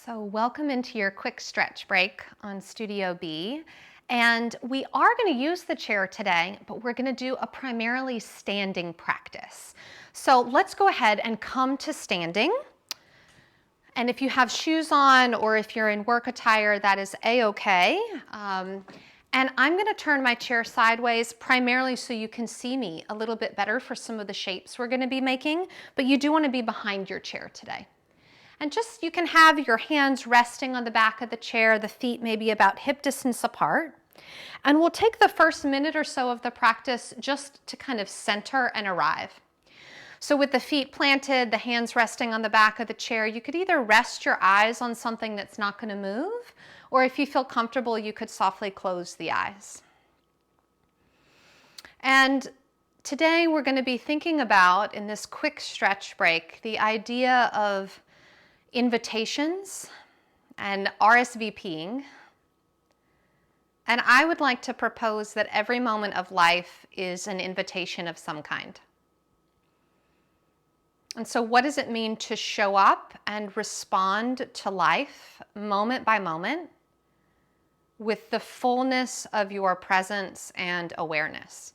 So welcome into your quick stretch break on Studio B. And we are going to use the chair today, but we're going to do a primarily standing practice. So let's go ahead and come to standing. And if you have shoes on or if you're in work attire, that is a-okay. And I'm going to turn my chair sideways primarily so you can see me a little bit better for some of the shapes we're going to be making, but you do want to be behind your chair today. And just, you can have your hands resting on the back of the chair, the feet maybe about hip distance apart. And we'll take the first minute or so of the practice just to kind of center and arrive. So with the feet planted, the hands resting on the back of the chair, you could either rest your eyes on something that's not going to move, or if you feel comfortable, you could softly close the eyes. And today we're going to be thinking about, in this quick stretch break, the idea of invitations and RSVPing. And I would like to propose that every moment of life is an invitation of some kind. And so what does it mean to show up and respond to life moment by moment with the fullness of your presence and awareness?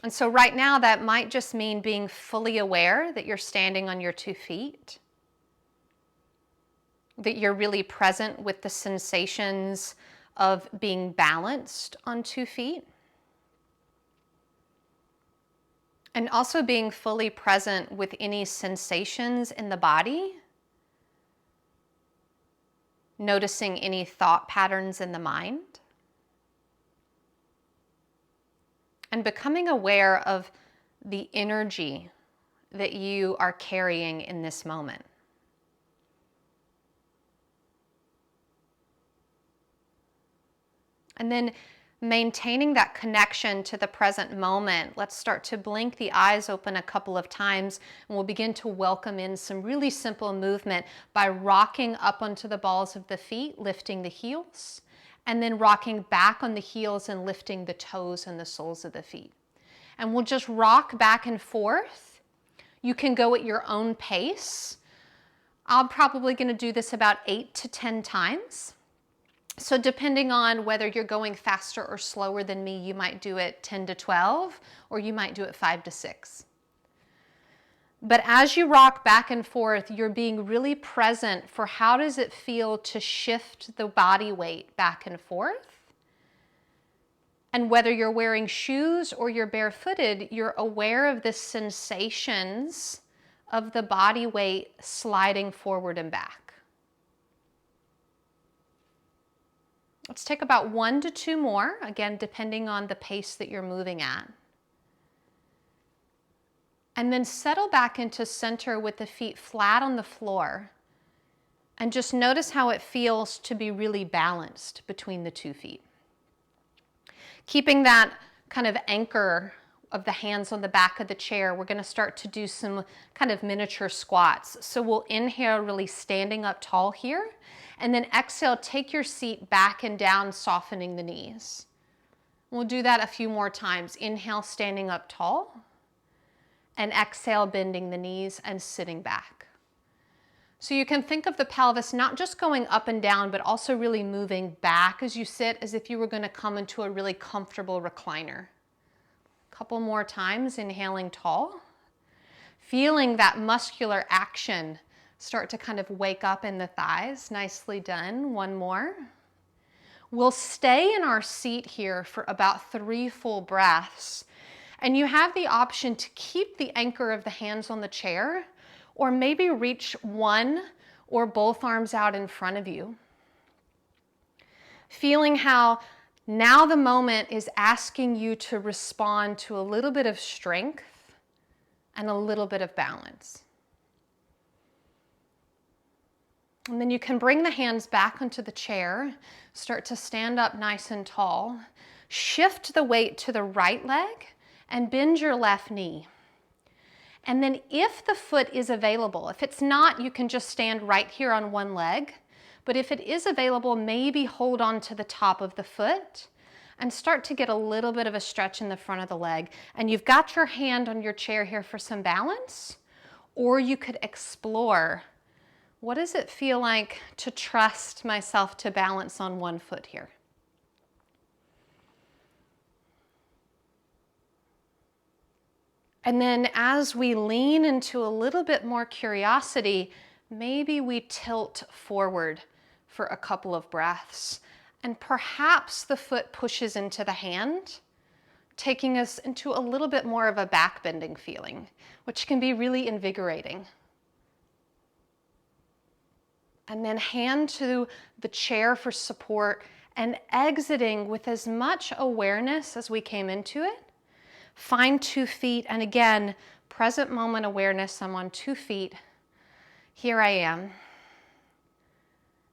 And so right now that might just mean being fully aware that you're standing on your 2 feet, that you're really present with the sensations of being balanced on 2 feet, and also being fully present with any sensations in the body, noticing any thought patterns in the mind, and becoming aware of the energy that you are carrying in this moment. And then maintaining that connection to the present moment. Let's start to blink the eyes open a couple of times, and we'll begin to welcome in some really simple movement by rocking up onto the balls of the feet, lifting the heels, and then rocking back on the heels and lifting the toes and the soles of the feet. And we'll just rock back and forth. You can go at your own pace. I'm probably going to do this about 8 to 10 times. So depending on whether you're going faster or slower than me, you might do it 10 to 12, or you might do it 5 to 6. But as you rock back and forth, you're being really present for how does it feel to shift the body weight back and forth. And whether you're wearing shoes or you're barefooted, you're aware of the sensations of the body weight sliding forward and back. Let's take about 1 to 2 more, again, depending on the pace that you're moving at. And then settle back into center with the feet flat on the floor. And just notice how it feels to be really balanced between the 2 feet. Keeping that kind of anchor of the hands on the back of the chair, we're going to start to do some kind of miniature squats. So we'll inhale, really standing up tall here. And then exhale, take your seat back and down, softening the knees. We'll do that a few more times. Inhale, standing up tall. And exhale, bending the knees and sitting back. So you can think of the pelvis not just going up and down, but also really moving back as you sit, as if you were going to come into a really comfortable recliner. A couple more times, inhaling tall. Feeling that muscular action start to kind of wake up in the thighs. Nicely done. One more. We'll stay in our seat here for about 3 full breaths. And you have the option to keep the anchor of the hands on the chair, or maybe reach one or both arms out in front of you. Feeling how now the moment is asking you to respond to a little bit of strength and a little bit of balance. And then you can bring the hands back onto the chair, start to stand up nice and tall, shift the weight to the right leg, and bend your left knee. And then if the foot is available, if it's not, you can just stand right here on one leg. But if it is available, maybe hold on to the top of the foot and start to get a little bit of a stretch in the front of the leg. And you've got your hand on your chair here for some balance, or you could explore What does it feel like to trust myself to balance on one foot here? And then as we lean into a little bit more curiosity, maybe we tilt forward for a couple of breaths. And perhaps the foot pushes into the hand, taking us into a little bit more of a back bending feeling, which can be really invigorating. And then hand to the chair for support and exiting with as much awareness as we came into it. Find 2 feet, and again, present moment awareness. I'm on 2 feet. Here I am.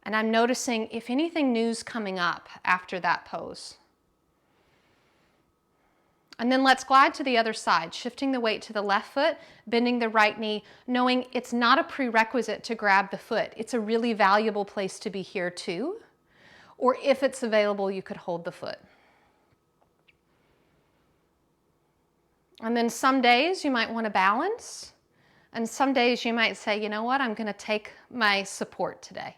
And I'm noticing if anything new's coming up after that pose. And then let's glide to the other side, shifting the weight to the left foot, bending the right knee, knowing it's not a prerequisite to grab the foot. It's a really valuable place to be here too. Or if it's available, you could hold the foot. And then some days you might want to balance, and some days you might say, you know what, I'm going to take my support today.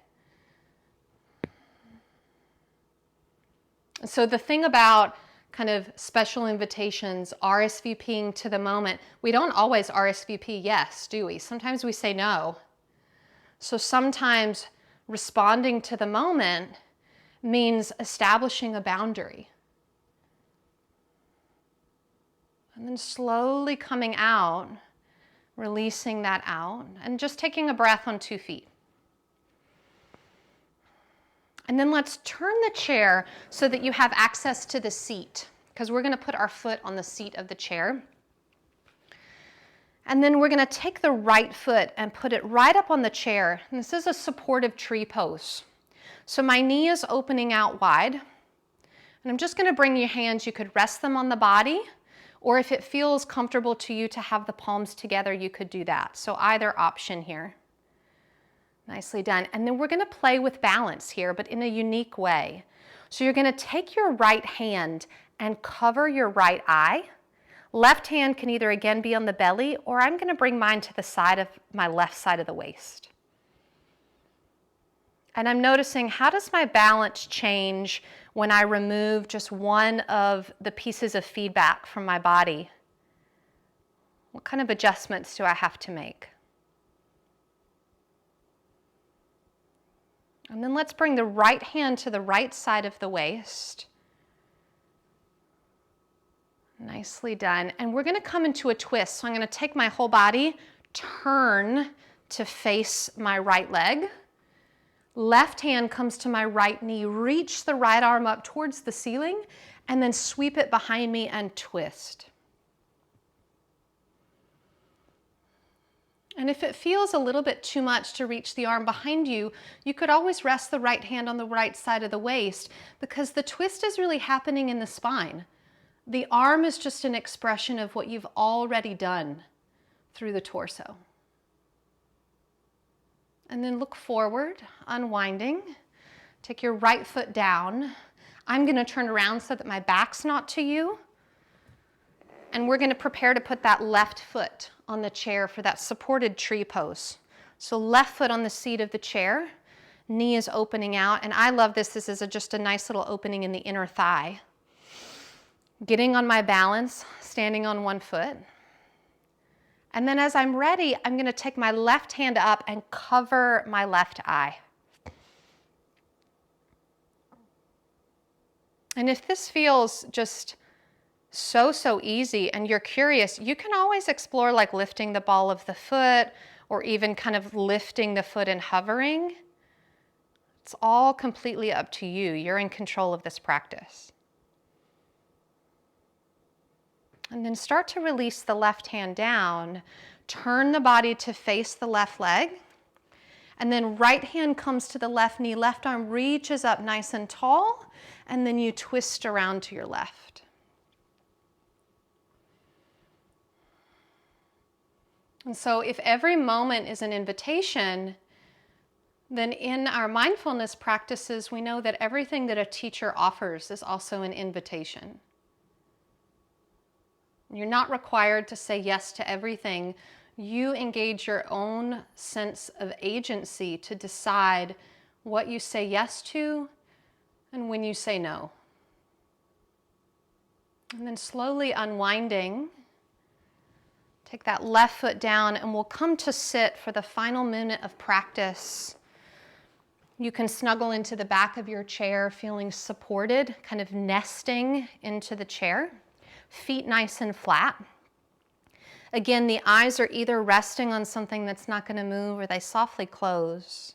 So the thing about kind of special invitations, RSVPing to the moment, we don't always RSVP yes, do we? Sometimes we say no. So sometimes responding to the moment means establishing a boundary. And then slowly coming out, releasing that out, and just taking a breath on 2 feet. And then let's turn the chair so that you have access to the seat, because we're going to put our foot on the seat of the chair. And then we're going to take the right foot and put it right up on the chair. And this is a supportive tree pose. So my knee is opening out wide. And I'm just going to bring your hands, you could rest them on the body, or if it feels comfortable to you to have the palms together, you could do that. So either option here. Nicely done. And then we're going to play with balance here, but in a unique way. So you're going to take your right hand and cover your right eye. Left hand can either again be on the belly, or I'm going to bring mine to the side of my left side of the waist. And I'm noticing, how does my balance change when I remove just one of the pieces of feedback from my body? What kind of adjustments do I have to make? And then let's bring the right hand to the right side of the waist. Nicely done. And we're going to come into a twist. So I'm going to take my whole body, turn to face my right leg. Left hand comes to my right knee, reach the right arm up towards the ceiling, and then sweep it behind me and twist. And if it feels a little bit too much to reach the arm behind you, you could always rest the right hand on the right side of the waist, because the twist is really happening in the spine. The arm is just an expression of what you've already done through the torso. And then look forward, unwinding. Take your right foot down. I'm going to turn around so that my back's not to you. And we're going to prepare to put that left foot on the chair for that supported tree pose. So left foot on the seat of the chair, knee is opening out. And I love this. This is just a nice little opening in the inner thigh. Getting on my balance, standing on one foot. And then as I'm ready, I'm going to take my left hand up and cover my left eye. And if this feels just so easy and you're curious, you can always explore like lifting the ball of the foot, or even kind of lifting the foot and hovering. It's all completely up to you. You're in control of this practice. And then start to release the left hand down. Turn the body to face the left leg. And then right hand comes to the left knee. Left arm reaches up nice and tall. And then you twist around to your left. And so if every moment is an invitation, then in our mindfulness practices, we know that everything that a teacher offers is also an invitation. You're not required to say yes to everything. you engage your own sense of agency to decide what you say yes to and when you say no. And then slowly unwinding, take that left foot down and we'll come to sit for the final minute of practice. You can snuggle into the back of your chair, feeling supported, kind of nesting into the chair, feet nice and flat. Again, the eyes are either resting on something that's not going to move or they softly close.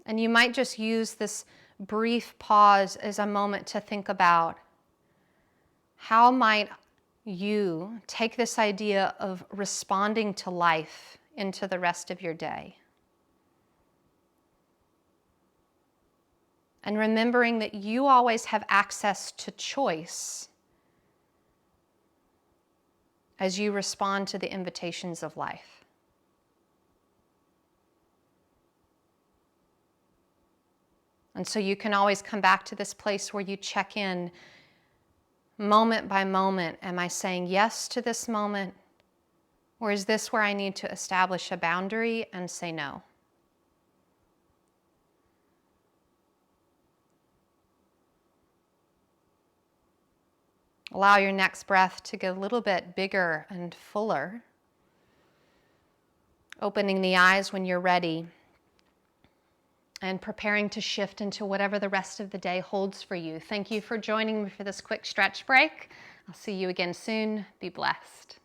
And you might just use this brief pause as a moment to think about how might you take this idea of responding to life into the rest of your day. And remembering that you always have access to choice as you respond to the invitations of life. And so you can always come back to this place where you check in moment by moment. Am I saying yes to this moment? Or is this where I need to establish a boundary and say no? Allow your next breath to get a little bit bigger and fuller. Opening the eyes when you're ready and preparing to shift into whatever the rest of the day holds for you. Thank you for joining me for this quick stretch break. I'll see you again soon. Be blessed.